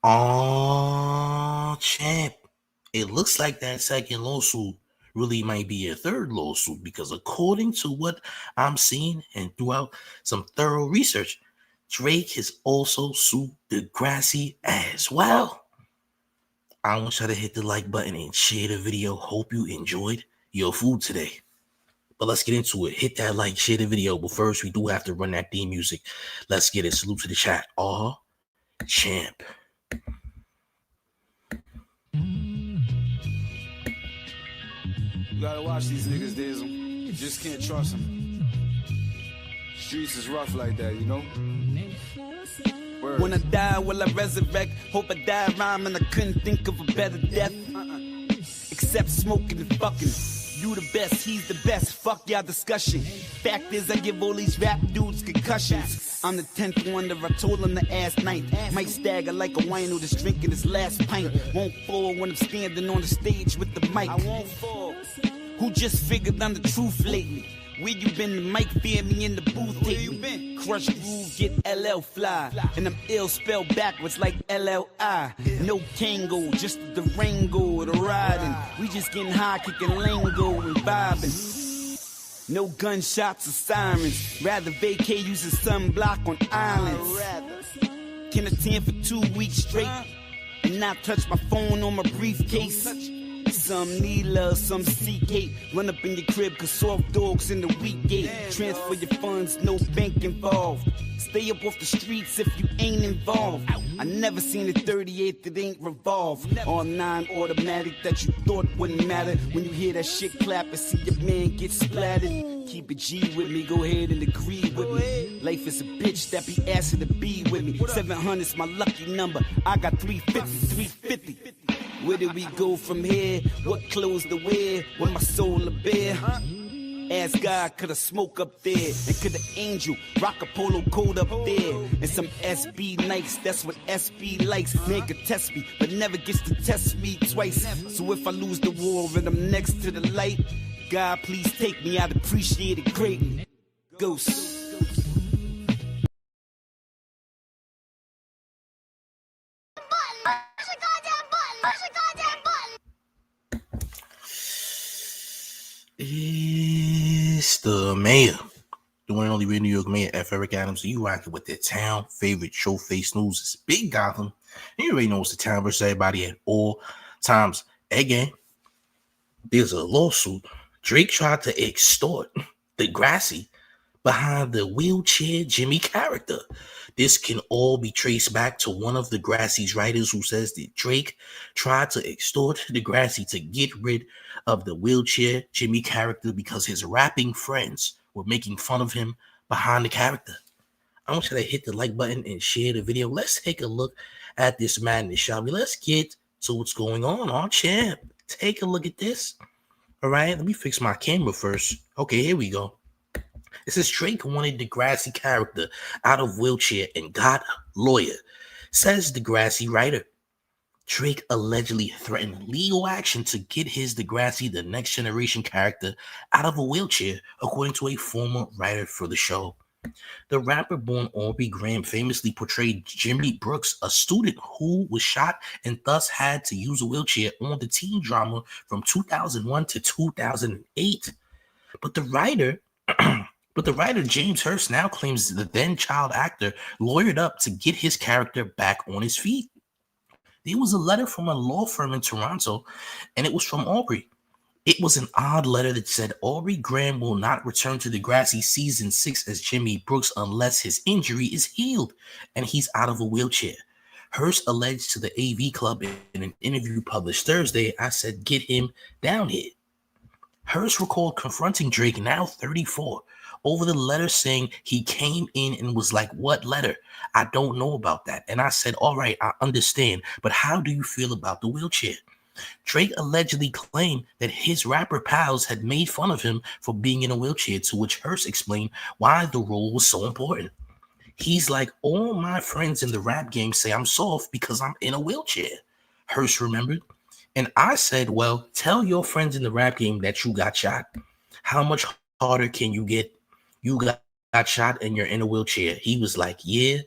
Oh, champ. It looks like that second lawsuit really might be a third lawsuit because according to what I'm seeing and throughout some thorough research, Drake has also sued Degrassi as well. I want y'all to hit the like button and share the video. Hope you enjoyed your food today. But let's get into it. Hit that like, share the video. But first, we do have to run that theme music. Let's get it. Salute to the chat. Oh, champ. You gotta watch these niggas, Dizzle. You just can't trust them. Streets is rough like that, you know? Word. When I die, will I resurrect? Hope I die rhyming. I couldn't think of a better death. Except smoking and fucking. You the best, he's the best. Fuck y'all discussion. Fact is, I give all these rap dudes concussions. I'm the 10th wonder, I told him to ask ninth. Might stagger like a wino that's drinking his last pint. Won't fall when I'm standing on the stage with the mic. I won't fall. Who just figured I'm the truth lately? Where you been? The mic fear me in the booth. Where you been? Crush groove, get LL fly. And I'm ill spelled backwards like LLI. No Kango, just the Durango, the riding. We just getting high, kicking lingo and vibing. No gunshots or sirens. Rather vacay using sunblock on islands. Can attend for 2 weeks straight and not touch my phone or my briefcase. Some need love, some seek hate. Run up in your crib, cause soft dogs in the weak gate. Transfer your funds, no bank involved. Stay up off the streets if you ain't involved. I never seen a 38 that ain't revolved. All 9 automatic that you thought wouldn't matter. When you hear that shit clap and see your man get splattered. Keep a G with me, go ahead and agree with me. Life is a bitch that be asking to be with me. 700's my lucky number, I got 350. Where do we go from here? What clothes to wear? When my soul a bear? Ask God, could I smoke up there? And could an angel rock a polo coat up there? And some SB Nikes, that's what SB likes. Man could test me, but never gets to test me twice. So if I lose the war and I'm next to the light, God, please take me, I'd appreciate it greatly. Ghost. It's the mayor, the one and only real New York mayor, F. Eric Adams. You rocking with their town favorite Showface News. It's Big Gotham. And you already know it's the town versus everybody at all times. Again, there's a lawsuit. Drake tried to extort Degrassi behind the wheelchair Jimmy character. This can all be traced back to one of Degrassi's writers who says that Drake tried to extort Degrassi to get rid of the wheelchair Jimmy character because his rapping friends were making fun of him behind the character. I want you to hit the like button and share the video. Let's take a look at this madness, shall we? Let's get to what's going on. Oh, champ, take a look at this. All right, let me fix my camera first. Okay, here we go. It says Drake wanted Degrassi character out of wheelchair and got lawyer. Says Degrassi writer. Drake allegedly threatened legal action to get his Degrassi The Next Generation character out of a wheelchair, according to a former writer for the show. The rapper-born Aubrey Graham famously portrayed Jimmy Brooks, a student who was shot and thus had to use a wheelchair on the teen drama from 2001 to 2008. But the writer James Hurst now claims the then child actor lawyered up to get his character back on his feet. There was a letter from a law firm in Toronto, and it was from Aubrey. It was an odd letter that said Aubrey Graham will not return to Degrassi season 6 as Jimmy Brooks unless his injury is healed and he's out of a wheelchair. Hurst alleged to the AV Club in an interview published Thursday, I said, get him down here. Hurst recalled confronting Drake, now 34, over the letter, saying he came in and was like, what letter? I don't know about that. And I said, all right, I understand, but how do you feel about the wheelchair? Drake allegedly claimed that his rapper pals had made fun of him for being in a wheelchair, to which Hurst explained why the role was so important. He's like, all my friends in the rap game say I'm soft because I'm in a wheelchair, Hurst remembered. And I said, well, tell your friends in the rap game that you got shot. How much harder can you get? You got shot and you're in a wheelchair. He was like, yeah.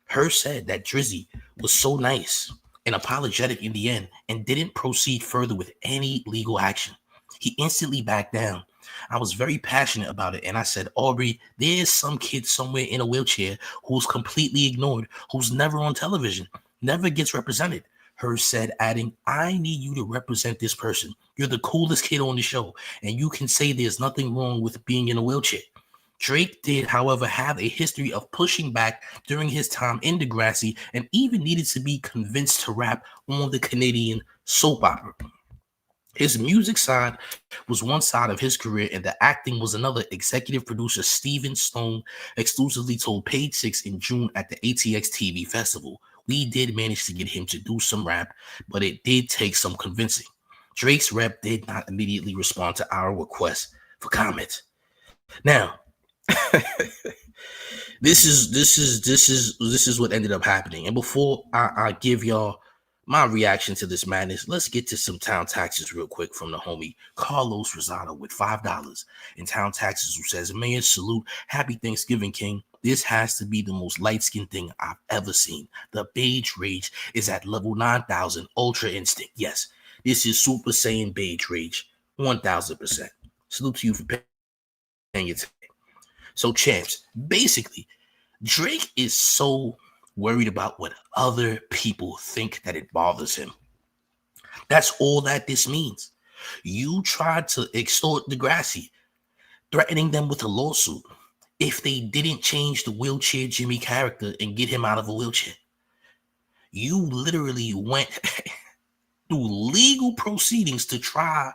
Hurst said that Drizzy was so nice and apologetic in the end and didn't proceed further with any legal action. He instantly backed down. I was very passionate about it, and I said, Aubrey, there's some kid somewhere in a wheelchair who's completely ignored, who's never on television, never gets represented. Her said, adding, I need you to represent this person. You're the coolest kid on the show, and you can say there's nothing wrong with being in a wheelchair. Drake did, however, have a history of pushing back during his time in Degrassi and even needed to be convinced to rap on the Canadian soap opera. His music side was one side of his career, and the acting was another. Executive producer Steven Stone exclusively told Page Six in June at the ATX TV festival, we did manage to get him to do some rap, but it did take some convincing. Drake's rep did not immediately respond to our request for comment. Now, this is what ended up happening. And before I give y'all my reaction to this madness, let's get to some town taxes real quick from the homie Carlos Rosado with $5 in town taxes, who says, Mayor, salute, happy Thanksgiving, King. This has to be the most light-skinned thing I've ever seen. The beige rage is at level 9,000 ultra instinct. Yes, this is Super Saiyan beige rage, 1,000%. Salute to you for paying your time. So, champs, basically, Drake is so worried about what other people think that it bothers him. That's all that this means. You tried to extort Degrassi, threatening them with a lawsuit if they didn't change the wheelchair Jimmy character and get him out of a wheelchair. You literally went through legal proceedings to try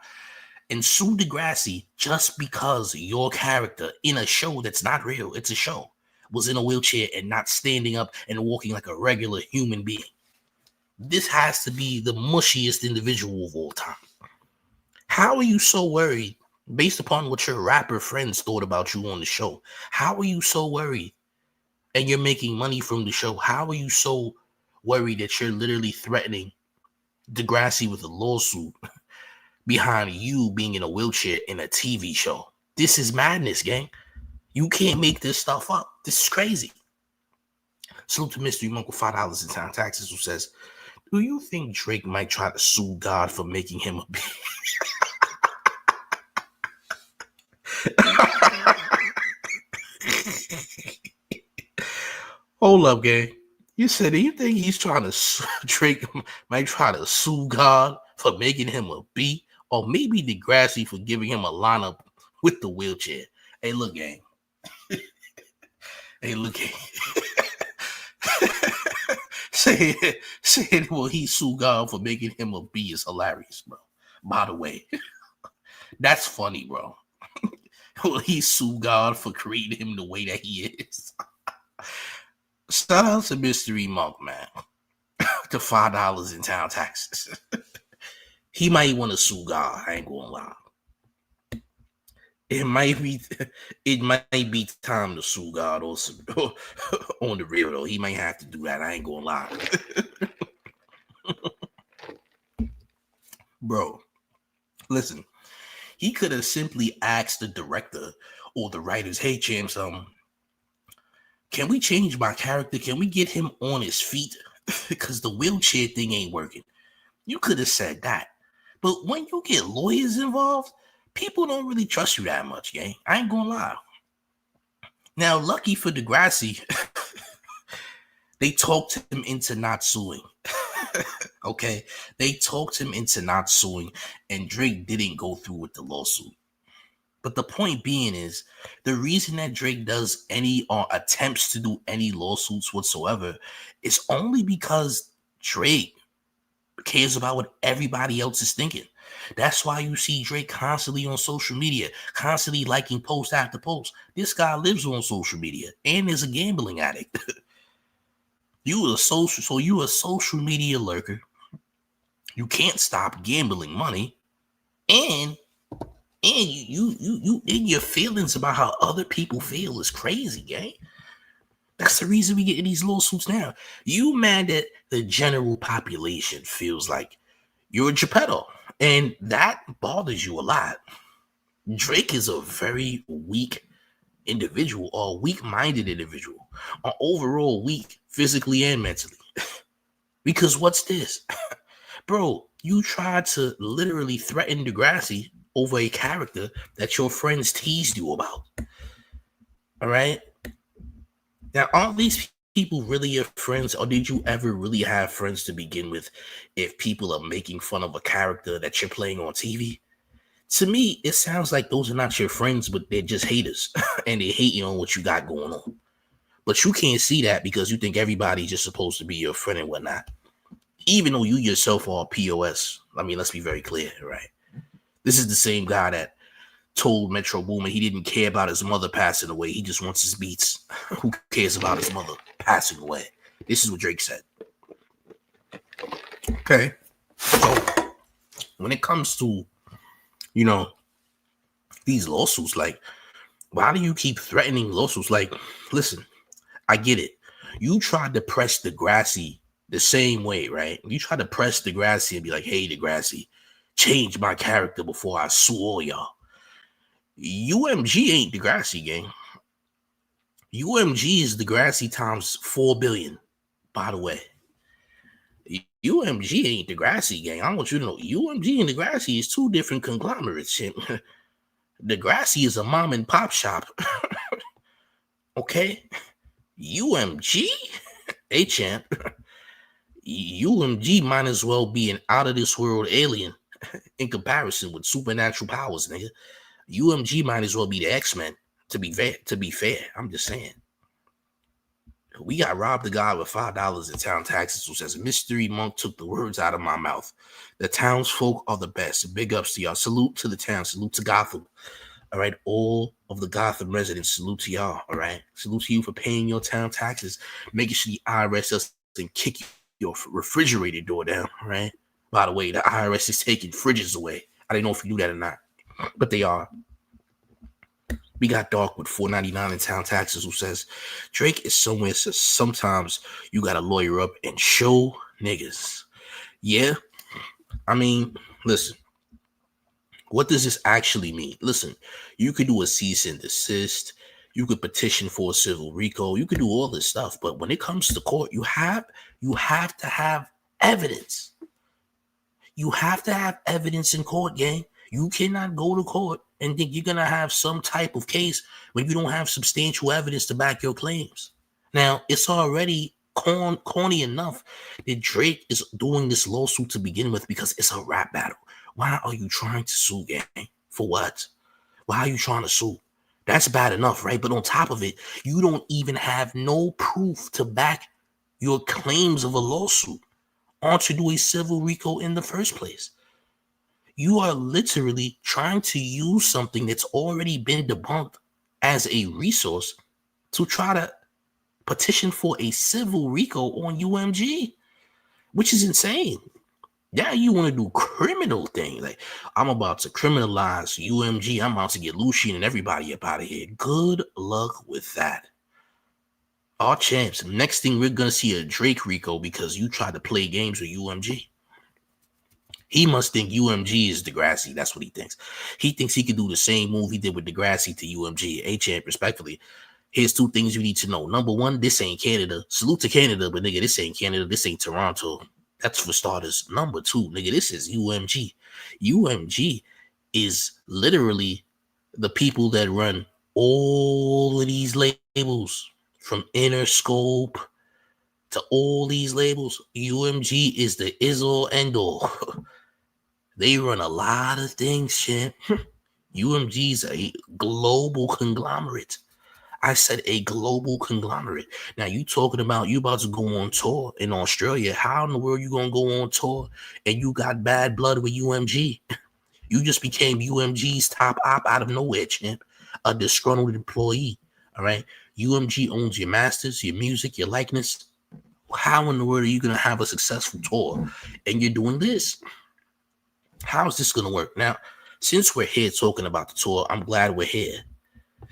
and sue Degrassi just because your character in a show that's not real, it's a show, was in a wheelchair and not standing up and walking like a regular human being. This has to be the mushiest individual of all time. How are you so worried based upon what your rapper friends thought about you on the show? How are you so worried? And you're making money from the show. How are you so worried that you're literally threatening Degrassi with a lawsuit behind you being in a wheelchair in a TV show? This is madness, gang. You can't make this stuff up. This is crazy. Salute to Mystery Monk with $5 in town taxes, who says, do you think Drake might try to sue God for making him a Hold up, gang. You said, do you think he's trying to Drake might try to sue God for making him a B? Or maybe Degrassi for giving him a lineup with the wheelchair? Hey, look, gang. Hey, look, gang. Saying, well, he sue God for making him a B is hilarious, bro. By the way, that's funny, bro. Well, he sue God for creating him the way that he is. Shout out to Mystery Monk, man. To $5 in town taxes. He might want to sue God. I ain't gonna lie. It might be time to sue God also on the real though. He might have to do that. I ain't gonna lie. Bro, listen. He could have simply asked the director or the writers, hey champs, can we change my character? Can we get him on his feet? Because the wheelchair thing ain't working. You could have said that. But when you get lawyers involved, people don't really trust you that much, gang. I ain't gonna lie. Now, lucky for Degrassi, they talked him into not suing. Okay? They talked him into not suing, and Drake didn't go through with the lawsuit. But the point being is, the reason that Drake does any or attempts to do any lawsuits whatsoever is only because Drake cares about what everybody else is thinking. That's why you see Drake constantly on social media, constantly liking post after post. This guy lives on social media and is a gambling addict. You a social media lurker. You can't stop gambling money, and you in your feelings about how other people feel is crazy, gang. That's the reason we get in these lawsuits now. You mad that the general population feels like you're a Geppetto, and that bothers you a lot. Drake is a very weak individual, or weak-minded individual, or overall weak physically and mentally. Because what's this? Bro, you tried to literally threaten Degrassi over a character that your friends teased you about. All right? Now, are these people really your friends, or did you ever really have friends to begin with if people are making fun of a character that you're playing on TV? To me, it sounds like those are not your friends, but they're just haters and they're hating on what you got going on. But you can't see that because you think everybody's just supposed to be your friend and whatnot. Even though you yourself are POS. I mean, let's be very clear, right? This is the same guy that told Metro Boomin he didn't care about his mother passing away. He just wants his beats. Who cares about his mother passing away? This is what Drake said. Okay. So when it comes to, you know, these lawsuits, like, why do you keep threatening lawsuits? Like, listen, I get it. You tried to press Degrassi the same way, right? You tried to press Degrassi and be like, hey, Degrassi, change my character before I sue all y'all. UMG ain't Degrassi, gang. UMG is Degrassi times 4 billion, by the way. UMG ain't Degrassi, gang. I want you to know UMG and Degrassi is two different conglomerates. Degrassi is a mom and pop shop. Okay? UMG? Hey, champ. UMG might as well be an out of this world alien in comparison with supernatural powers, nigga. UMG might as well be the X-Men. To be fair, I'm just saying. We got robbed the guy with $5 in town taxes who says Mystery Monk took the words out of my mouth. The townsfolk are the best. Big ups to y'all. Salute to the town. Salute to Gotham. All right, all of the Gotham residents, salute to y'all. All right, salute to you for paying your town taxes, making sure the IRS doesn't kick your refrigerator door down. All right. By the way, the IRS is taking fridges away. I didn't know if you knew that or not, but they are. We got Dark with $4.99 in town taxes who says Drake is somewhere. So sometimes you got to lawyer up and show niggas. Yeah, I mean, listen. What does this actually mean? Listen, you could do a cease and desist. You could petition for a civil RICO. You could do all this stuff. But when it comes to court, you have to have evidence. You have to have evidence in court, gang. You cannot go to court and think you're going to have some type of case when you don't have substantial evidence to back your claims. Now, it's already corny enough that Drake is doing this lawsuit to begin with because it's a rap battle. Why are you trying to sue, gang? For what? Why are you trying to sue? That's bad enough, right? But on top of it, you don't even have no proof to back your claims of a lawsuit or to do a civil RICO in the first place. You are literally trying to use something that's already been debunked as a resource to try to petition for a civil RICO on UMG, which is insane. Yeah, you want to do criminal thing. Like, I'm about to criminalize UMG. I'm about to get Lucian and everybody up out of here. Good luck with that. Our champs. Next thing, we're going to see a Drake RICO because you tried to play games with UMG. He must think UMG is Degrassi. That's what he thinks. He thinks he can do the same move he did with Degrassi to UMG. Hey, champ, respectfully, here's two things you need to know. Number one, this ain't Canada. Salute to Canada, but nigga, this ain't Canada. This ain't Toronto. That's for starters. Number two, nigga, this is UMG. UMG is literally the people that run all of these labels, from Interscope to all these labels. UMG is the is-all end-all. They run a lot of things, champ. UMG's a global conglomerate. I said a global conglomerate. Now you talking about you about to go on tour in Australia. How in the world you gonna go on tour and you got bad blood with UMG? You just became UMG's top op out of nowhere, champ. A disgruntled employee. All right. UMG owns your masters, your music, your likeness. How in the world are you gonna have a successful tour and you're doing this? How is this gonna work? Now, since we're here talking about the tour, I'm glad we're here.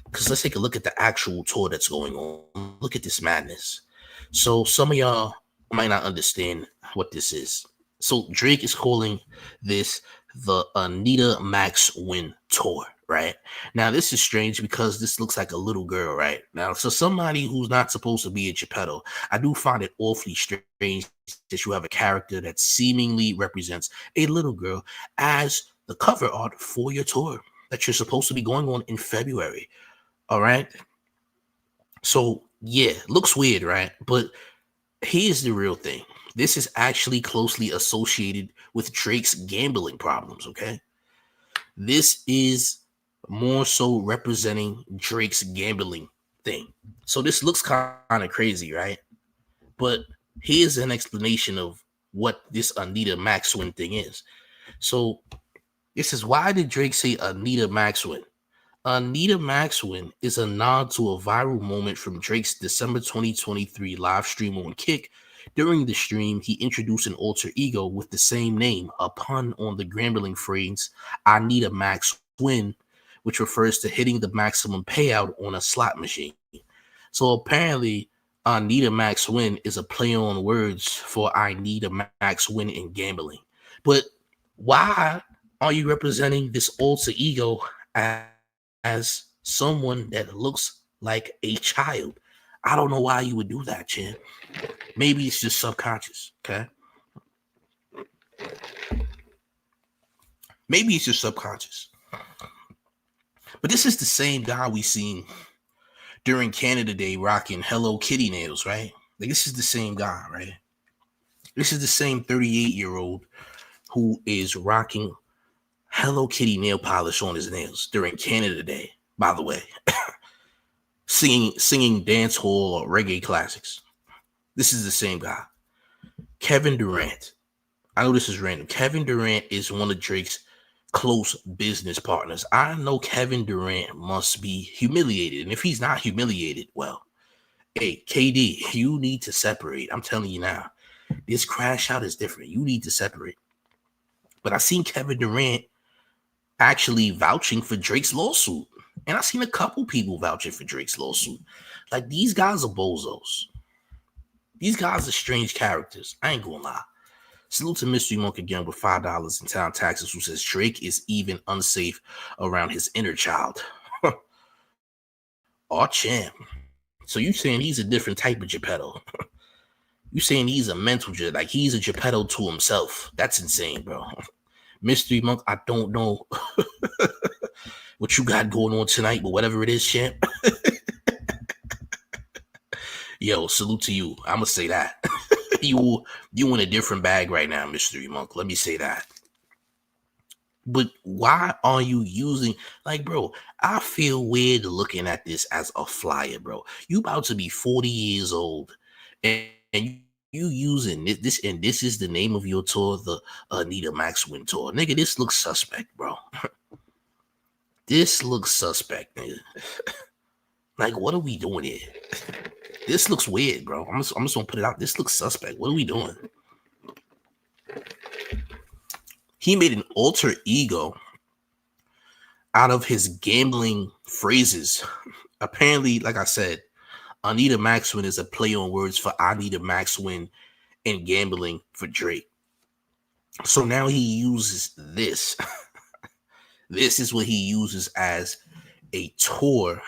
Because let's take a look at the actual tour that's going on. Look at this madness. So some of y'all might not understand what this is. So Drake is calling this the Anita Max Win Tour. right? Now, this is strange because this looks like a little girl, right? Now, so somebody who's not supposed to be a Geppetto, I do find it awfully strange that you have a character that seemingly represents a little girl as the cover art for your tour that you're supposed to be going on in February. All right. So, yeah, looks weird, right? But here's the real thing. This is actually closely associated with Drake's gambling problems, okay? This is more so representing Drake's gambling thing. So this looks kind of crazy, right? But here's an explanation of what this Anita Maxwin thing is. So this is, why did Drake say Anita Maxwin? Anita Maxwin is a nod to a viral moment from Drake's December 2023 live stream on Kick. During the stream, he introduced an alter ego with the same name, a pun on the gambling phrase, I need a max win, which refers to hitting the maximum payout on a slot machine. So apparently, Anita Max Win is a play on words for I need a max win in gambling. But why are you representing this alter ego as someone that looks like a child? I don't know why you would do that, Chan. Maybe it's just subconscious, okay? Maybe it's just subconscious. But this is the same guy we seen during Canada Day rocking Hello Kitty nails, right? Like, this is the same guy, right? This is the same 38-year-old who is rocking Hello Kitty nail polish on his nails during Canada Day, by the way. singing dance hall or reggae classics. This is the same guy. Kevin Durant. I know this is random. Kevin Durant is one of Drake's close business partners. I know Kevin Durant must be humiliated. And if he's not humiliated, well, hey, KD, you need to separate. I'm telling you now. This crash out is different. You need to separate. But I seen Kevin Durant actually vouching for Drake's lawsuit. And I seen a couple people vouching for Drake's lawsuit. Like, these guys are bozos. These guys are strange characters. I ain't gonna lie. Salute to Mystery Monk again with $5 in town taxes, who says Drake is even unsafe around his inner child. Oh, champ. So you saying he's a different type of Geppetto? You saying he's a mental Geppetto, like he's a Geppetto to himself? That's insane, bro. Mystery Monk, I don't know what you got going on tonight, but whatever it is, champ. Yo, salute to you. I'm gonna say that. You in a different bag right now, Mystery Monk. Let me say that. But why are you using, like, bro, I feel weird looking at this as a flyer, bro. You about to be 40 years old and you using this, and this is the name of your tour, the Anita Maxwin tour. Nigga, this looks suspect, bro. This looks suspect, nigga. Like, what are we doing here? This looks weird, bro. I'm just gonna put it out. This looks suspect. What are we doing? He made an alter ego out of his gambling phrases. Apparently, like I said, Anita Maxwin is a play on words for I need a max win in gambling for Drake. So now he uses this. This is what he uses as a tour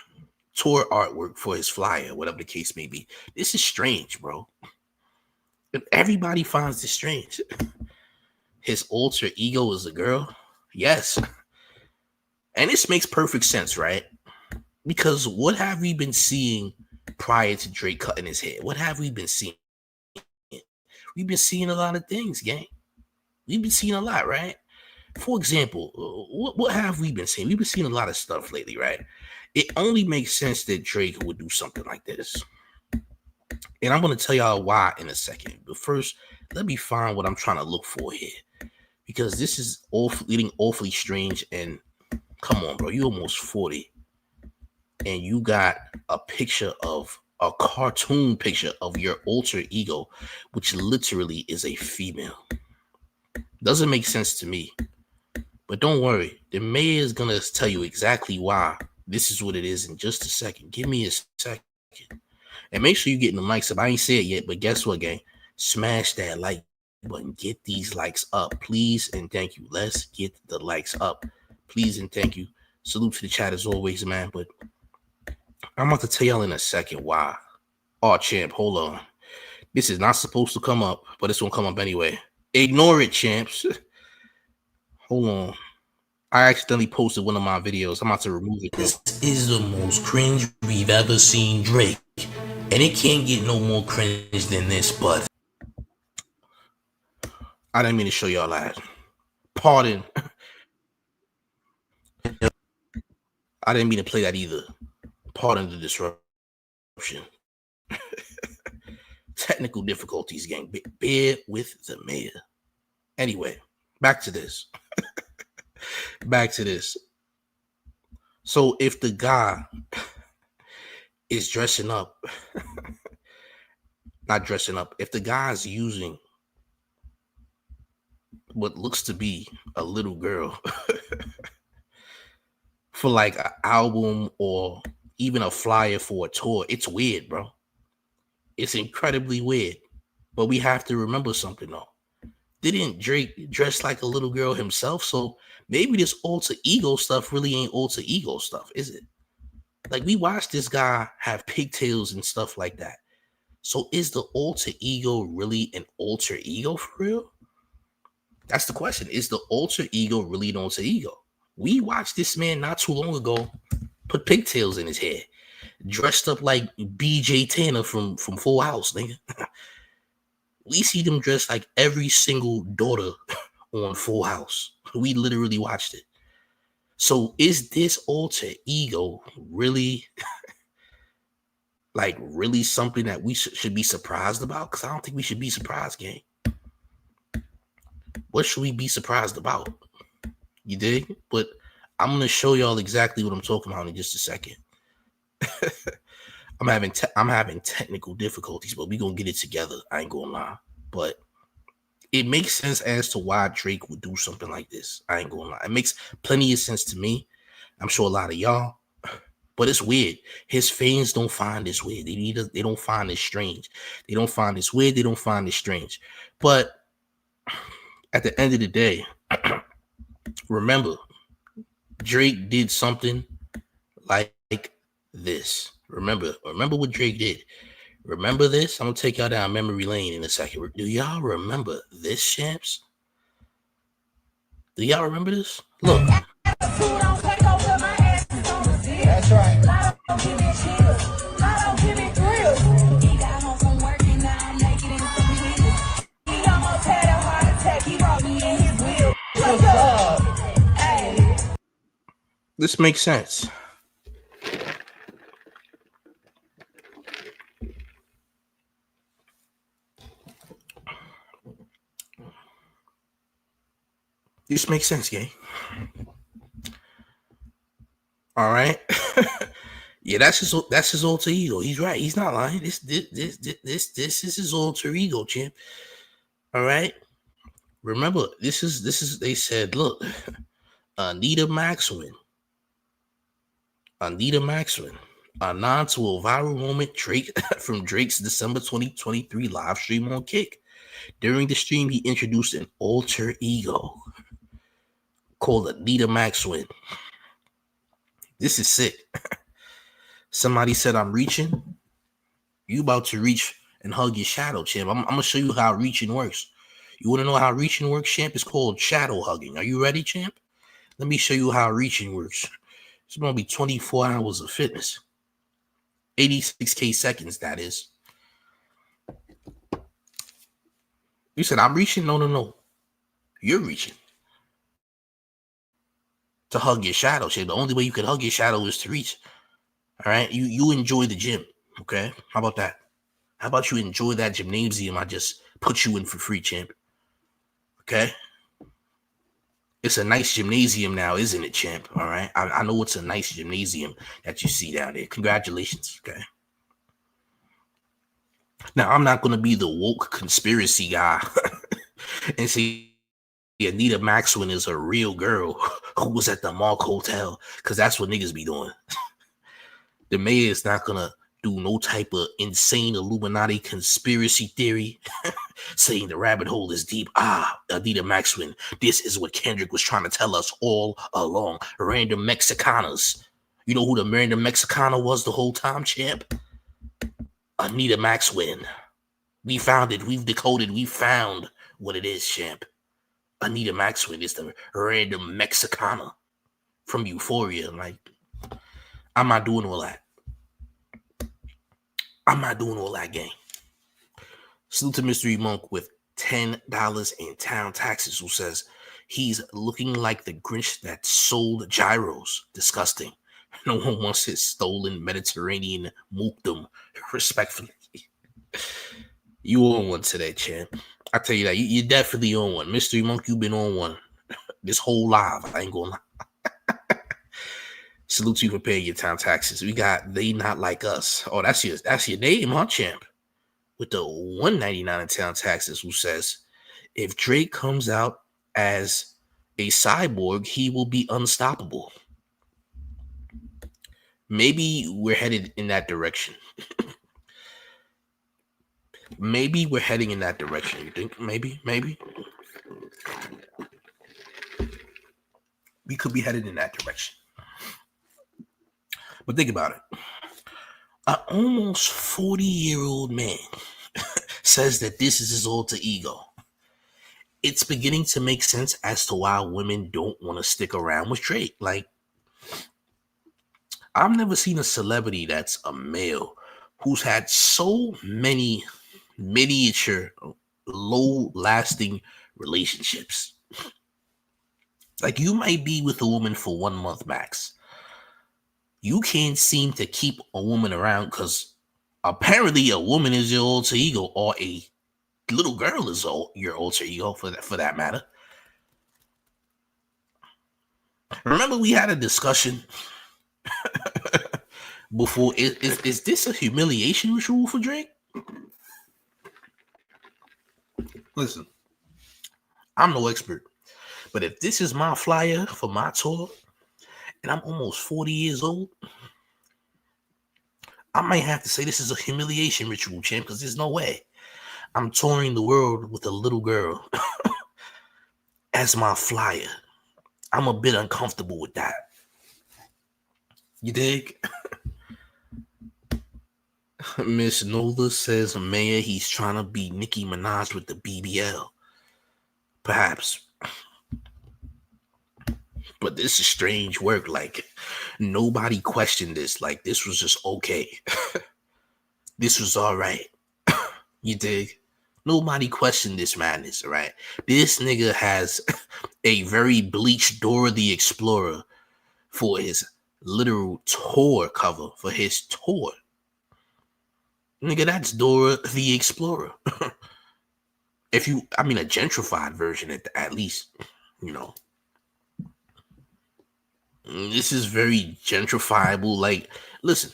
artwork for his flyer, whatever the case may be. This is strange, bro. Everybody finds this strange. His alter ego is a girl. Yes. And this makes perfect sense, right? Because what have we been seeing prior to Drake cutting his hair? What have we been seeing? We've been seeing a lot of things, gang. We've been seeing a lot, right? For example, what have we been seeing? We've been seeing a lot of stuff lately, right? It only makes sense that Drake would do something like this. And I'm going to tell y'all why in a second. But first, let me find what I'm trying to look for here. Because this is getting awfully strange. And come on, bro. You almost 40. And you got a picture of a cartoon picture of your alter ego, which literally is a female. Doesn't make sense to me. But don't worry. The mayor is going to tell you exactly why this is what it is in just a second. Give me a second. And make sure you're getting the likes up. I ain't said it yet, but guess what, gang? Smash that like button. Get these likes up, please and thank you. Let's get the likes up, please and thank you. Salute to the chat as always, man. But I'm about to tell y'all in a second why. Oh, champ, hold on. This is not supposed to come up, but it's gonna come up anyway. Ignore it, champs. Hold on. I accidentally posted one of my videos. I'm about to remove it. This is the most cringe we've ever seen Drake. And it can't get no more cringe than this, but I didn't mean to show y'all that. Pardon. I didn't mean to play that either. Pardon the disruption. Technical difficulties, gang. Bear with the mayor. Anyway, back to this. Back to this. So if the guy is dressing up, not dressing up, if the guy's using what looks to be a little girl for like an album or even a flyer for a tour, it's weird, bro. It's incredibly weird. But we have to remember something, though. Didn't Drake dress like a little girl himself? So maybe this alter ego stuff really ain't alter ego stuff, is it? Like, we watched this guy have pigtails and stuff like that. So is the alter ego really an alter ego for real? That's the question. Is the alter ego really an alter ego? We watched this man not too long ago put pigtails in his hair, dressed up like BJ Tanner from Full House, nigga. We see them dressed like every single daughter on Full House. We literally watched it. So is this alter ego really like really something that we should be surprised about? Because I don't think we should be surprised, gang. What should we be surprised about? You dig? But I'm going to show y'all exactly what I'm talking about in just a second. I'm having technical difficulties, but we're going to get it together. I ain't going to lie. But it makes sense as to why Drake would do something like this. I ain't going to lie. It makes plenty of sense to me. I'm sure a lot of y'all. But it's weird. His fans don't find this weird. They don't find this strange. They don't find this weird. They don't find this strange. But at the end of the day, remember, Drake did something like this. Remember what Drake did. Remember this? I'm going to take y'all down memory lane in a second. Do y'all remember this, champs? Do y'all remember this? Look. That's right. He got home from work and now I'm naked in some heels. He almost had a heart attack. He wrote me in his will. What's up? Hey. This makes sense. This makes sense, gang. All right. Yeah, that's his alter ego. He's right. He's not lying. This is his alter ego, champ. All right. Remember, this is. They said, look, Anita Maxwin, a nod to a viral moment from Drake's December 2023 live stream on Kick. During the stream, he introduced an alter ego called Anita Maxwin. This is sick. Somebody said, I'm reaching. You about to reach and hug your shadow, champ. I'm going to show you how reaching works. You want to know how reaching works, champ? It's called shadow hugging. Are you ready, champ? Let me show you how reaching works. It's going to be 24 hours of fitness. 86K seconds, that is. You said, I'm reaching? No. You're reaching. To hug your shadow, champ. The only way you can hug your shadow is to reach. All right? You enjoy the gym, okay? How about that? How about you enjoy that gymnasium I just put you in for free, champ? Okay? It's a nice gymnasium now, isn't it, champ? All right? I know it's a nice gymnasium that you see down there. Congratulations, okay? Now, I'm not going to be the woke conspiracy guy and say Anita Maxwin is a real girl who was at the Mark Hotel, because that's what niggas be doing. The mayor is not going to do no type of insane Illuminati conspiracy theory saying the rabbit hole is deep. Anita Maxwin, this is what Kendrick was trying to tell us all along. Random Mexicanas. You know who the random Mexicana was the whole time, champ? Anita Maxwin. We found it. We've decoded. We found what it is, champ. Anita Maxwin is the random Mexicana from Euphoria. Like, I'm not doing all that. I'm not doing all that, gang. Salute to Mystery Monk with $10 in town taxes, who says he's looking like the Grinch that sold gyros. Disgusting. No one wants his stolen Mediterranean mookdom. Respectfully. You on one today, champ. I tell you that. You're definitely on one. Mystery Monk, you've been on one this whole live. I ain't gonna lie. Salute to you for paying your town taxes. We got They Not Like Us. Oh, that's your name, huh, champ? With the $1.99 in town taxes, who says, if Drake comes out as a cyborg, he will be unstoppable. Maybe we're headed in that direction. Maybe we're heading in that direction. You think? Maybe. We could be headed in that direction. But think about it. An almost 40-year-old man says that this is his alter ego. It's beginning to make sense as to why women don't want to stick around with Drake. Like, I've never seen a celebrity that's a male who's had so many miniature, low-lasting relationships. Like, you might be with a woman for 1 month max. You can't seem to keep a woman around because apparently a woman is your alter ego, or a little girl is your alter ego for that matter. Remember, we had a discussion before. Is this a humiliation ritual for Drake? Listen, I'm no expert, but if this is my flyer for my tour and I'm almost 40 years old, I might have to say this is a humiliation ritual, champ, because there's no way I'm touring the world with a little girl as my flyer. I'm a bit uncomfortable with that. You dig? Miss Nola says, Mayor, he's trying to be Nicki Minaj with the BBL. Perhaps. But this is strange work. Like, nobody questioned this. Like, this was just okay. This was all right. You dig? Nobody questioned this madness, all right? This nigga has a very bleached Dora the Explorer for his literal tour cover, for his tour. Nigga, that's Dora the Explorer. A gentrified version at least, you know. This is very gentrifiable. Like, listen,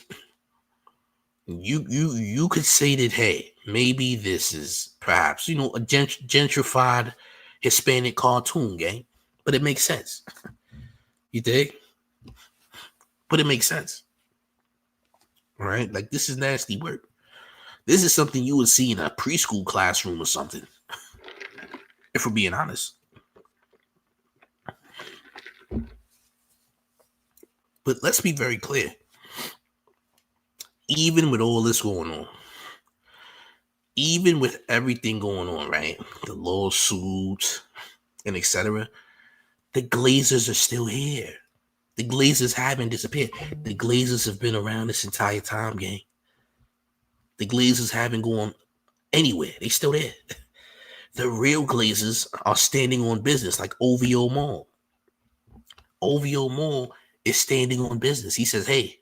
you could say that, hey, maybe this is perhaps, a gentrified Hispanic cartoon, gang. But it makes sense. You dig? But it makes sense. All right? Like, this is nasty work. This is something you would see in a preschool classroom or something. If we're being honest. But let's be very clear. Even with all this going on, even with everything going on, right? The lawsuits and etc., the Glazers are still here. The Glazers haven't disappeared. The Glazers have been around this entire time, gang. The Glazers haven't gone anywhere. They still there. The real Glazers are standing on business, like OVO Mall. OVO Mall is standing on business. He says, hey,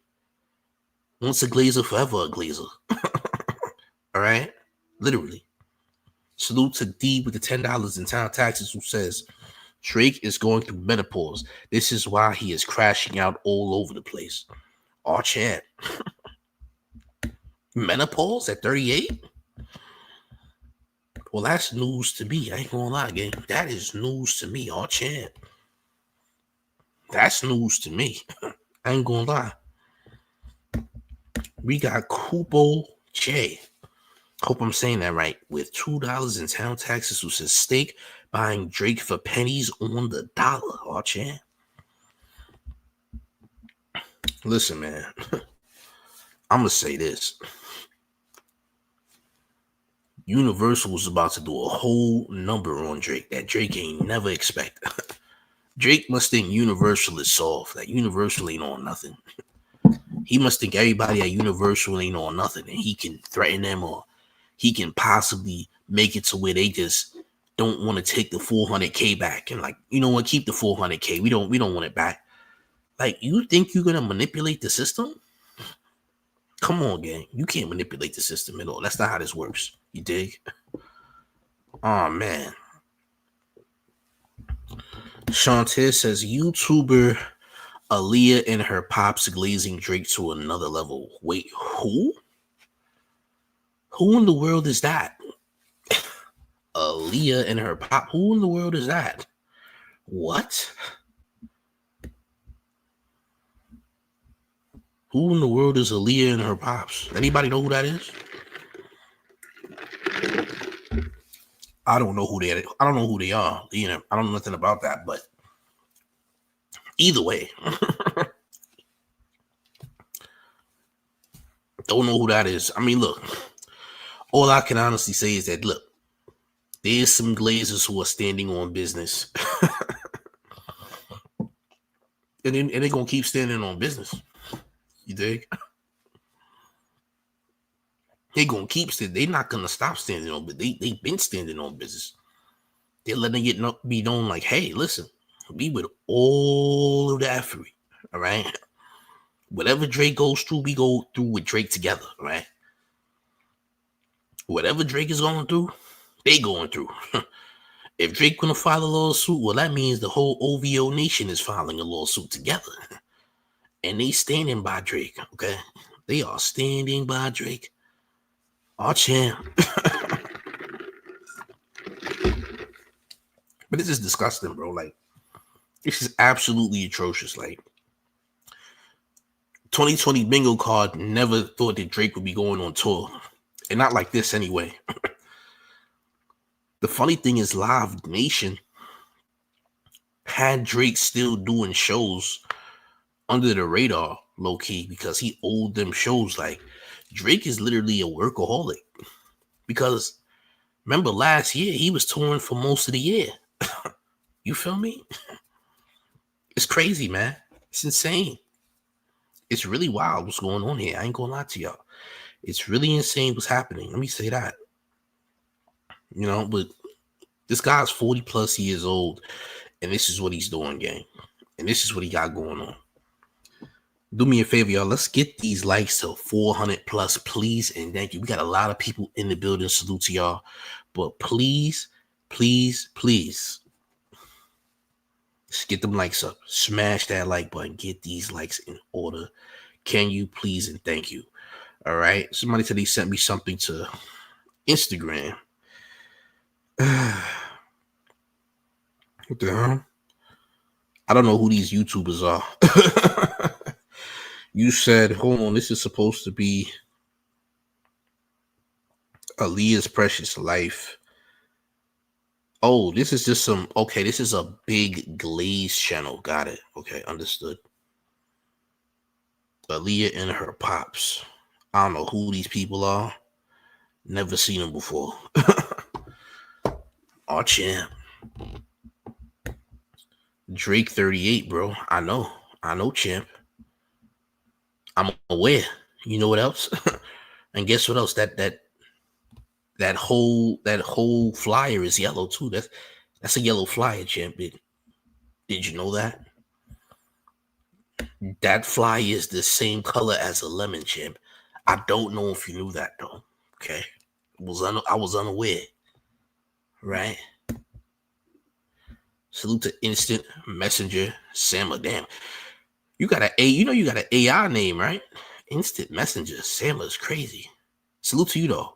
once a Glazer, forever a Glazer. All right? Literally. Salute to D with the $10 in town taxes, who says, Drake is going through menopause. This is why he is crashing out all over the place. Our champ. Menopause at 38? Well, that's news to me. I ain't gonna lie, gang. That is news to me. Our champ. That's news to me. I ain't gonna lie. We got Kupo J, Hope I'm saying that right. With $2 in town taxes, who says steak buying Drake for pennies on the dollar. Oh, champ. Listen, man. I'm gonna say this. Universal was about to do a whole number on Drake that Drake ain't never expect. Drake must think Universal is soft. That Universal ain't on nothing. He must think everybody at Universal ain't on nothing, and he can threaten them, or he can possibly make it to where they just don't want to take the 400K back, and like, you know what, keep the 400K. We don't want it back. Like, you think you're gonna manipulate the system? Come on, gang. You can't manipulate the system at all. That's not how this works. You dig? Oh man. Shantae says YouTuber Aaliyah and her pops glazing Drake to another level. Wait, who? Who in the world is that? Aaliyah and her pop. Who in the world is that? What? Who in the world is Aaliyah and her pops? Anybody know who that is? I don't know who they are. I don't know who they are. You know, I don't know nothing about that, but either way, don't know who that is. I mean, look, all I can honestly say is that, look, there's some glazers who are standing on business. and they're going to keep standing on business. You dig? They're going to keep standing. They're not going to stop standing on business. They've been standing on business. They're letting it be known like, hey, listen, we with all of the effort, all right? Whatever Drake goes through, we go through with Drake together, right? Whatever Drake is going through, they going through. If Drake gonna file a lawsuit, well, that means the whole OVO nation is filing a lawsuit together. And they standing by Drake, okay? They are standing by Drake. Our champ. But this is disgusting, bro. Like, this is absolutely atrocious. Like, 2020 bingo card never thought that Drake would be going on tour. And not like this anyway. The funny thing is, Live Nation had Drake still doing shows under the radar, low key, because he owed them shows. Like, Drake is literally a workaholic. Because remember last year, he was touring for most of the year. You feel me? It's crazy, man. It's insane. It's really wild what's going on here. I ain't gonna lie to y'all. It's really insane what's happening. Let me say that. You know, but this guy's 40 plus years old, and this is what he's doing, gang. And this is what he got going on. Do me a favor, y'all. Let's get these likes to 400 plus, please. And thank you. We got a lot of people in the building. Salute to y'all. But please, please, please, let's get them likes up. Smash that like button. Get these likes in order. Can you please and thank you. All right. Somebody said he sent me something to Instagram. What the hell? I don't know who these YouTubers are. You said, hold on, this is supposed to be Aaliyah's Precious Life. Oh, this is just some, okay, this is a big glaze channel. Got it. Okay, understood. Aaliyah and her pops. I don't know who these people are. Never seen them before. Oh, champ. Drake 38, bro. I know, champ. I'm aware. You know what else? And guess what else? That whole flyer is yellow too. That's a yellow flyer, champ. Did you know that? That flyer is the same color as a lemon, champ. I don't know if you knew that though. Okay, I was unaware. Right. Salute to Instant Messenger Sammer. Damn. You got an AI name, right? Instant Messenger. Sammer's crazy. Salute to you though.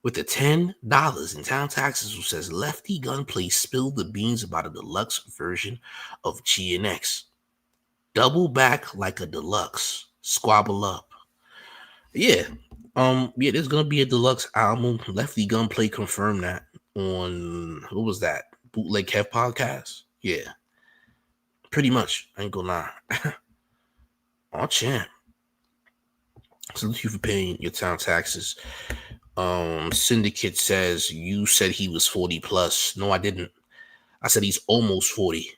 With the $10 in town taxes, who says Lefty Gunplay spilled the beans about a deluxe version of GNX. Double back like a deluxe. Squabble up. Yeah. Yeah, there's gonna be a deluxe album. Lefty Gunplay confirmed that on what was that? Bootleg Kev podcast? Yeah. Pretty much. I ain't gonna lie. Oh champ. Salute you for paying your town taxes. Syndicate says you said he was 40 plus. No, I didn't. I said he's almost 40.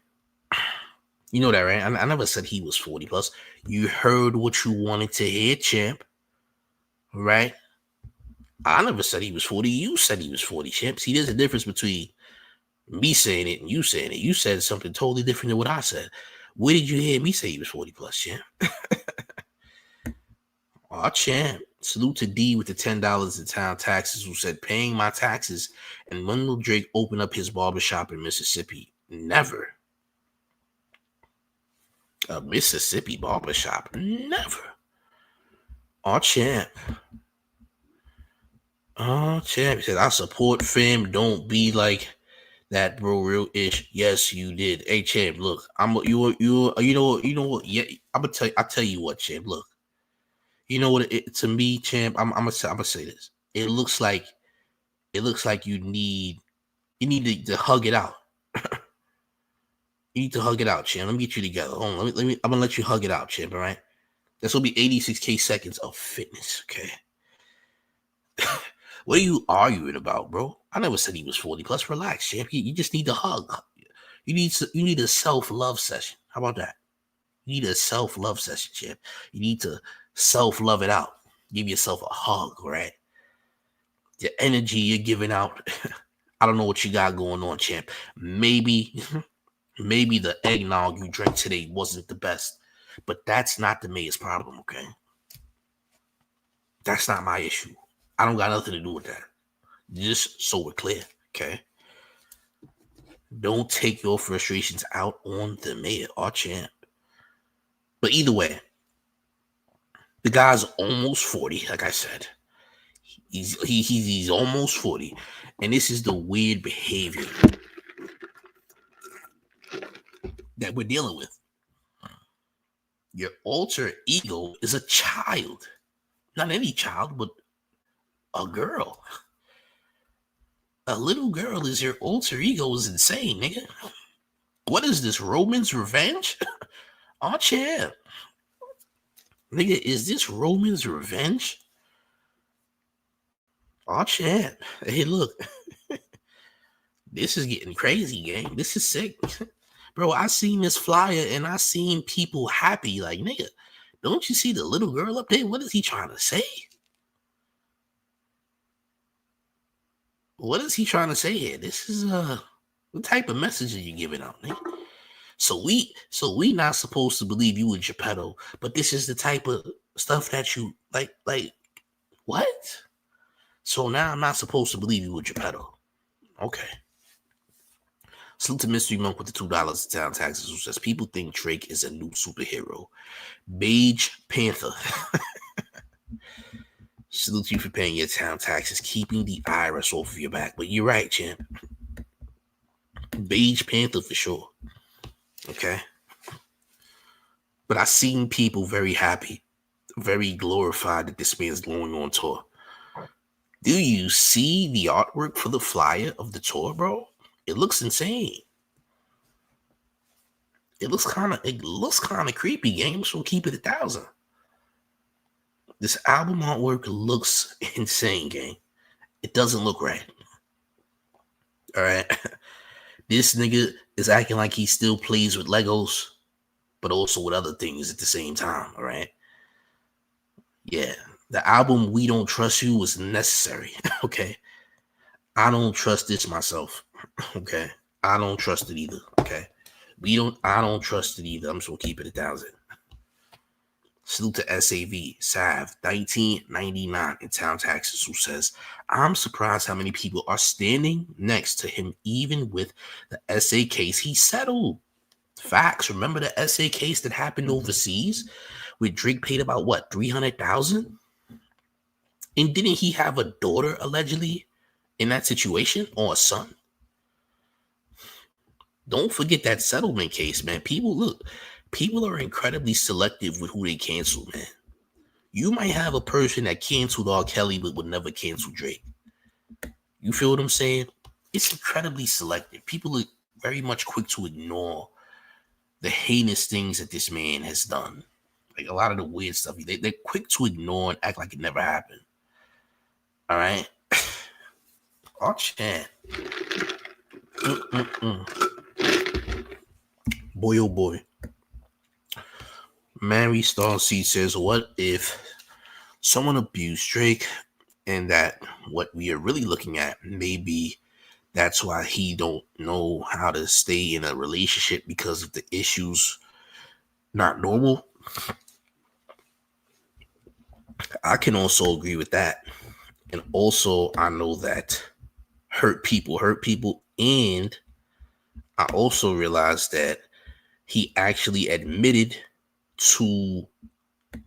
You know that, right? I never said he was 40 plus. You heard what you wanted to hear, champ. Right? I never said he was 40. You said he was 40, champ. See, there's a difference between me saying it and you saying it. You said something totally different than what I said. Where did you hear me say he was 40 plus, champ? Oh, champ. Salute to D with the $10 in town taxes who said paying my taxes. And when will Drake open up his barbershop in Mississippi? Never. A Mississippi barbershop? Never. Oh, champ. Oh, champ. He said, I support fam. Don't be like that, bro. Real ish. Yes, you did. Hey, champ, look. You know what? Yeah, I'll tell you what, champ. Look. You know what? To me, champ, I'm gonna say this. It looks like you need to hug it out. You need to hug it out, champ. Let me get you together. Hold on. I'm gonna let you hug it out, champ. All right. This will be 86K seconds of fitness. Okay. What are you arguing about, bro? I never said he was 40 plus. Relax, champ. You just need to hug. You need a self-love session. How about that? You need a self-love session, champ. You need to self-love it out. Give yourself a hug, right? The energy you're giving out. I don't know what you got going on, champ. Maybe the eggnog you drank today wasn't the best, but that's not the mayor's problem, okay? That's not my issue. I don't got nothing to do with that. Just so we're clear, okay? Don't take your frustrations out on the mayor or champ. But either way, the guy's almost 40, like I said. He's almost 40. And this is the weird behavior that we're dealing with. Your alter ego is a child. Not any child, but a girl. A little girl is your alter ego is insane, nigga. What is this, Roman's revenge? Oh, champ. Nigga, is this Roman's revenge? Oh, champ. Hey, look. This is getting crazy, gang. This is sick. Bro, I seen this flyer and I seen people happy. Like, nigga, don't you see the little girl up there? What is he trying to say? What is he trying to say here? This is what type of message are you giving out, nigga? So we not supposed to believe you in Geppetto, but this is the type of stuff that you like what? So now I'm not supposed to believe you with Geppetto. Okay. Salute to Mystery Monk with the $2 in town taxes who says people think Drake is a new superhero. Beige Panther. Salute you for paying your town taxes, keeping the IRS off of your back. But you're right, champ. Beige Panther for sure. Okay. But I seen people very happy, very glorified that this man's going on tour. Do you see the artwork for the flyer of the tour, bro? It looks insane. It looks kind of creepy, gang. So keep it 1,000. This album artwork looks insane, gang. It doesn't look right. All right. This nigga is acting like he still plays with Legos, but also with other things at the same time. All right. Yeah. The album We Don't Trust You was necessary. Okay. I don't trust this myself. Okay. I don't trust it either. Okay. I don't trust it either. I'm just gonna keep it 1,000. Salute to SAV, Sav, 1999 in town taxes, who says, I'm surprised how many people are standing next to him, even with the SA case he settled. Facts. Remember the SA case that happened overseas where Drake paid about what, $300,000? And didn't he have a daughter allegedly in that situation, or a son? Don't forget that settlement case, man. People are incredibly selective with who they cancel, man. You might have a person that canceled R. Kelly but would never cancel Drake. You feel what I'm saying? It's incredibly selective. People are very much quick to ignore the heinous things that this man has done. Like a lot of the weird stuff. They're quick to ignore and act like it never happened. All right? Oh, Chan. Boy, oh boy. Mary Starseed says, what if someone abused Drake and that what we are really looking at maybe that's why he don't know how to stay in a relationship because of the issues not normal? I can also agree with that. And also I know that hurt people, and I also realized that he actually admitted to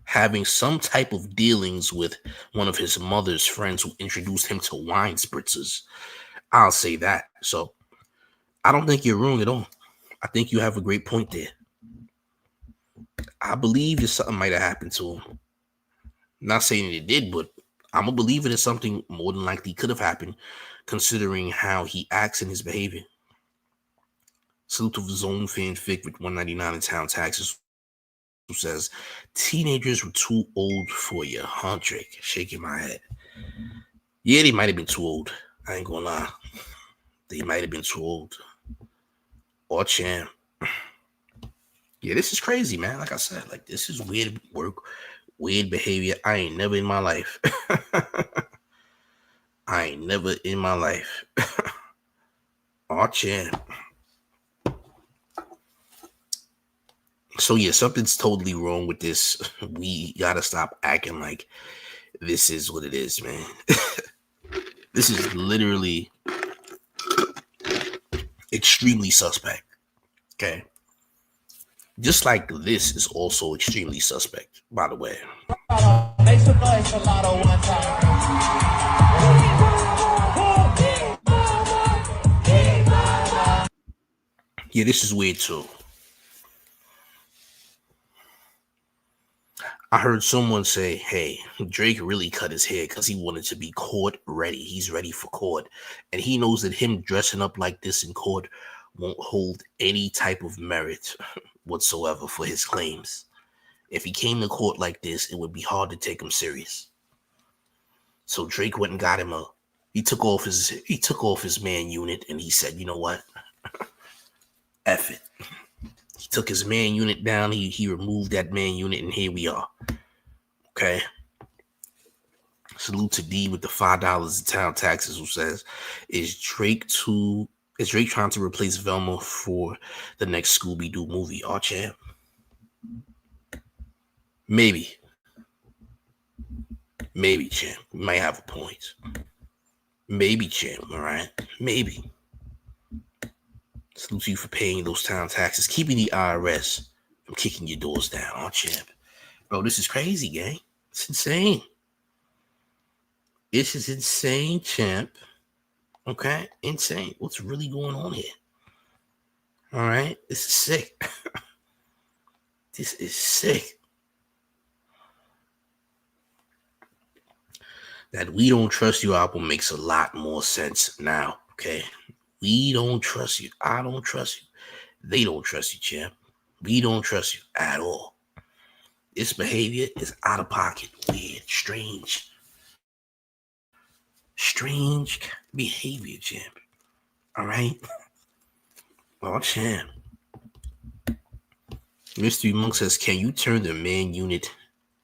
having some type of dealings with one of his mother's friends who introduced him to wine spritzers. I'll say that. So I don't think you're wrong at all. I think you have a great point there. I believe that something might have happened to him. Not saying it did, but I'm a believer that something more than likely could have happened considering how he acts in his behavior. Salute to Zone Fanfic with 199 in town taxes, who says, teenagers were too old for you, huh, Drake? Shaking my head. Yeah, they might have been too old. I ain't gonna lie. They might have been too old. Or champ. Yeah, this is crazy, man. Like I said, like this is weird work, weird behavior. I ain't never in my life. I ain't never in my life. Oh, champ. So yeah, something's totally wrong with this. We gotta stop acting like this is what it is, man. This is literally extremely suspect. Okay. Just like this is also extremely suspect, by the way. Make some noise for Lotto one time. Yeah, this is weird too. I heard someone say, hey, Drake really cut his hair because he wanted to be court ready. He's ready for court. And he knows that him dressing up like this in court won't hold any type of merit whatsoever for his claims. If he came to court like this, it would be hard to take him serious. So Drake went and got him he took off his man unit and he said, you know what? F it. He took his man unit down. He removed that man unit, and here we are. Okay. Salute to D with the $5 in town taxes, who says, is Drake trying to replace Velma for the next Scooby-Doo movie? Oh, champ. Maybe, champ. We might have a point. Maybe, champ. All right. Maybe. Salute to you for paying those town taxes, keeping the IRS from kicking your doors down. Oh, champ. Bro, this is crazy, gang. It's insane. This is insane, champ. Okay? Insane. What's really going on here? All right? This is sick. This is sick. That We Don't Trust You album makes a lot more sense now. Okay? We don't trust you. I don't trust you. They don't trust you, champ. We don't trust you at all. This behavior is out of pocket, weird, strange. Strange behavior, champ. All right? Oh, champ. Mystery Monk says, can you turn the man unit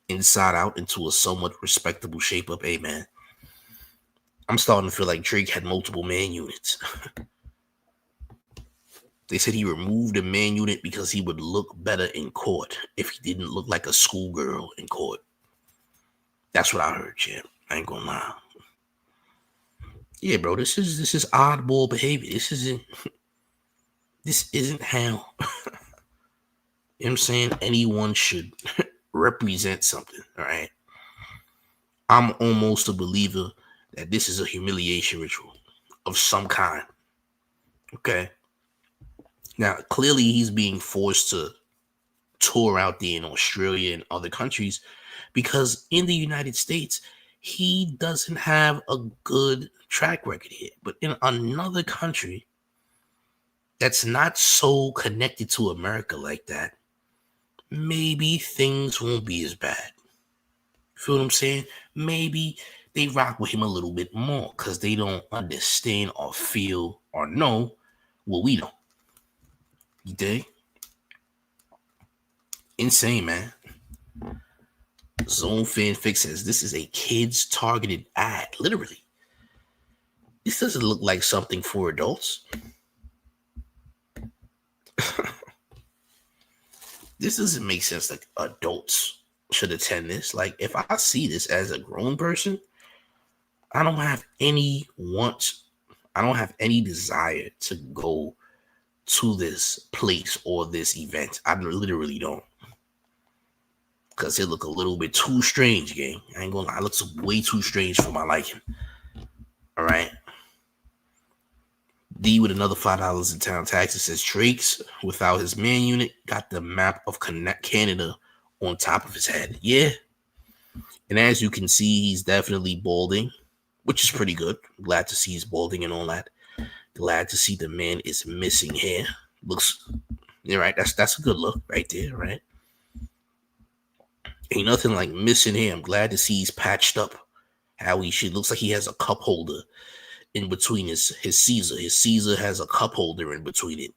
inside out into a somewhat respectable shape up? Hey, man. I'm starting to feel like Drake had multiple man units. They said he removed the man unit because he would look better in court if he didn't look like a schoolgirl in court. That's what I heard, champ. I ain't gonna lie. Yeah, bro, this is oddball behavior. This isn't how you know what I'm saying anyone should represent something. All right. I'm almost a believer that this is a humiliation ritual of some kind. Okay. Now, clearly he's being forced to tour out there in Australia and other countries because in the United States, he doesn't have a good track record here. But in another country that's not so connected to America like that, maybe things won't be as bad. Feel what I'm saying? Maybe they rock with him a little bit more because they don't understand or feel or know what we know. You dig? Insane, man. Zone Fanfic says this is a kids targeted ad. Literally. This doesn't look like something for adults. This doesn't make sense. Like adults should attend this. Like if I see this as a grown person, I don't have any desire to go to this place or this event. I literally don't. Because it look a little bit too strange, gang. I ain't gonna lie. It looks way too strange for my liking. All right. D with another $5 in town taxes says Drake's without his man unit got the map of Canada on top of his head. Yeah. And as you can see, he's definitely balding, which is pretty good. Glad to see he's balding and all that. Glad to see the man is missing hair. Looks, you're right. That's a good look right there, right? Ain't nothing like missing hair. I'm glad to see he's patched up how he should. Looks like he has a cup holder in between his Caesar. His Caesar has a cup holder in between it.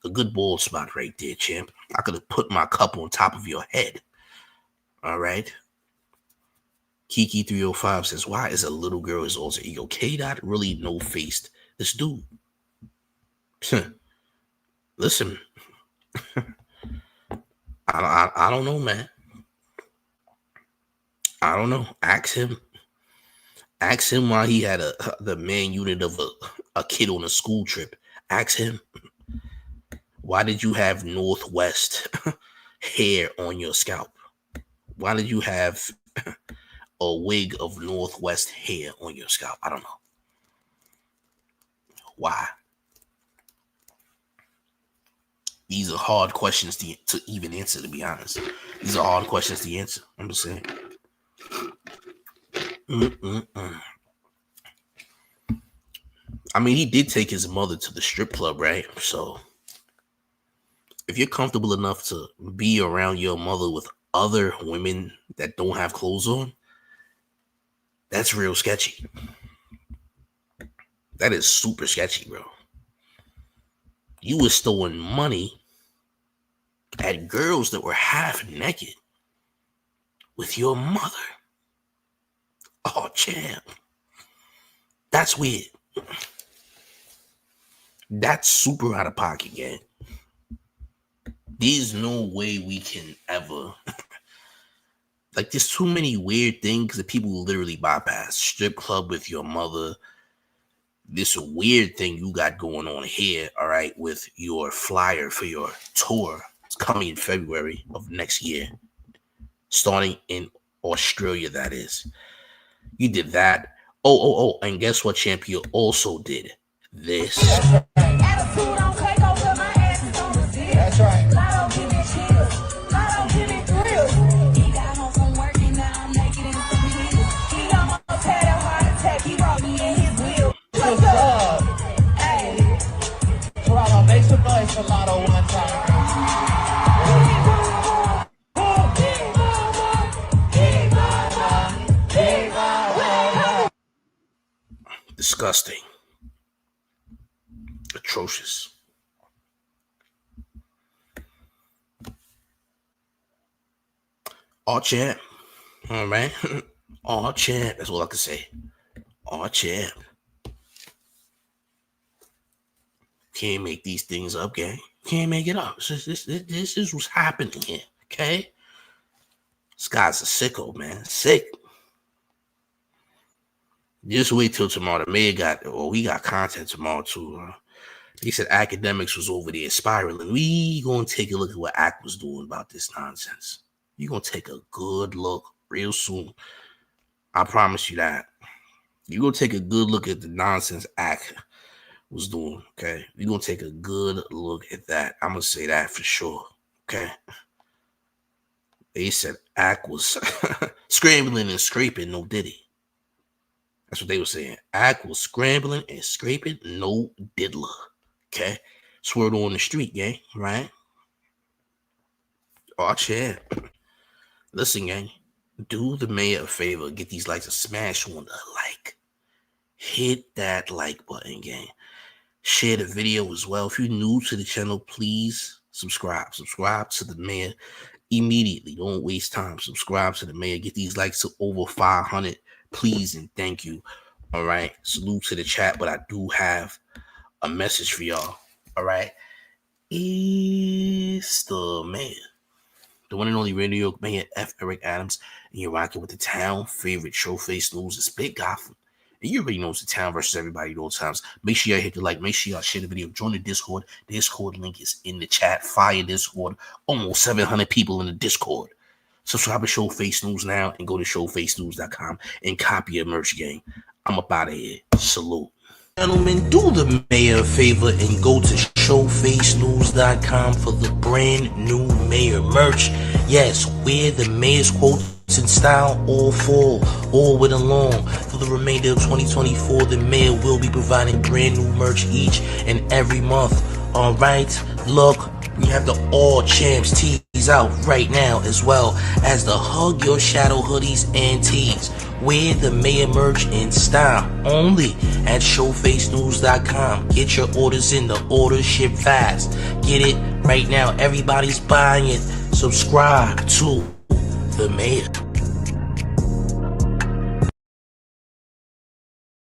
A good bald spot right there, champ. I could have put my cup on top of your head. All right. Kiki305 says, why is a little girl his alter ego? K-Dot really no-faced this dude. Listen. I don't know, man. I don't know. Ask him why he had the man unit of a kid on a school trip. Ask him, why did you have Northwest hair on your scalp? Why did you have a wig of Northwest hair on your scalp? I don't know. Why? These are hard questions to even answer, to be honest. These are hard questions to answer. I'm just saying. I mean, he did take his mother to the strip club, right? So if you're comfortable enough to be around your mother with other women that don't have clothes on, that's real sketchy. That is super sketchy, bro. You were throwing money at girls that were half naked with your mother. Oh, champ. That's weird. That's super out of pocket, gang. There's no way we can ever... like, there's too many weird things that people will literally bypass. Strip club with your mother. This weird thing you got going on here, all right, with your flyer for your tour. It's coming in February of next year. Starting in Australia, that is. You did that. Oh, and guess what, champ? You also did this. Attitude don't take over, my ass is on the zip. That's right. Lotto give me chills. Lotto give me thrills. He got home from work and now I'm naked in some heels. He almost had a heart attack. He brought me in his wheel. What's up? Hey. Toronto, make some noise for Lotto one time. Disgusting. Atrocious. All champ. All right. All champ. That's all I can say. All champ. Can't make these things up, gang. Can't make it up. This is what's happening here. Okay? This guy's a sicko, man. Sick. Just wait till tomorrow. The mayor we got content tomorrow too. He said Akademiks was over there spiraling. We gonna take a look at what Ak was doing about this nonsense. You gonna take a good look real soon. I promise you that. You gonna take a good look at the nonsense Ak was doing. Okay, you gonna take a good look at that. I'm gonna say that for sure. Okay. They said Ack was scrambling and scraping, no Diddy. That's what they were saying. Ack was scrambling and scraping, no diddler. Okay? It's word on the street, gang, right? Oh, yeah. Listen, gang. Do the mayor a favor. Get these likes and smash on the like. Hit that like button, gang. Share the video as well. If you're new to the channel, please subscribe. Subscribe to the mayor immediately. Don't waste time. Subscribe to the mayor. Get these likes to over 500. Please and thank you. All right. Salute to the chat, but I do have a message for y'all. All right. It's the mayor. The one and only New York Mayor F. Eric Adams, and you're rocking with the town favorite Showface News. It's Big Gotham. And you already know it's the town versus everybody at all times. Make sure y'all hit the like. Make sure y'all share the video. Join the Discord. Discord link is in the chat. Fire Discord. Almost 700 people in the Discord. Subscribe to Showface News now and go to showfacenews.com and copy your merch, gang. I'm up out of here. Salute. Gentlemen, do the mayor a favor and go to showfacenews.com for the brand new mayor merch. Yes, wear the mayor's quotes in style all fall, all winter long. For the remainder of 2024, the mayor will be providing brand new merch each and every month. All right, look, we have the All Champs tees out right now, as well as the Hug Your Shadow hoodies and tees. Wear the mayor merch in style only at showfacenews.com. Get your orders in. The orders ship fast. Get it right now. Everybody's buying it. Subscribe to the mayor.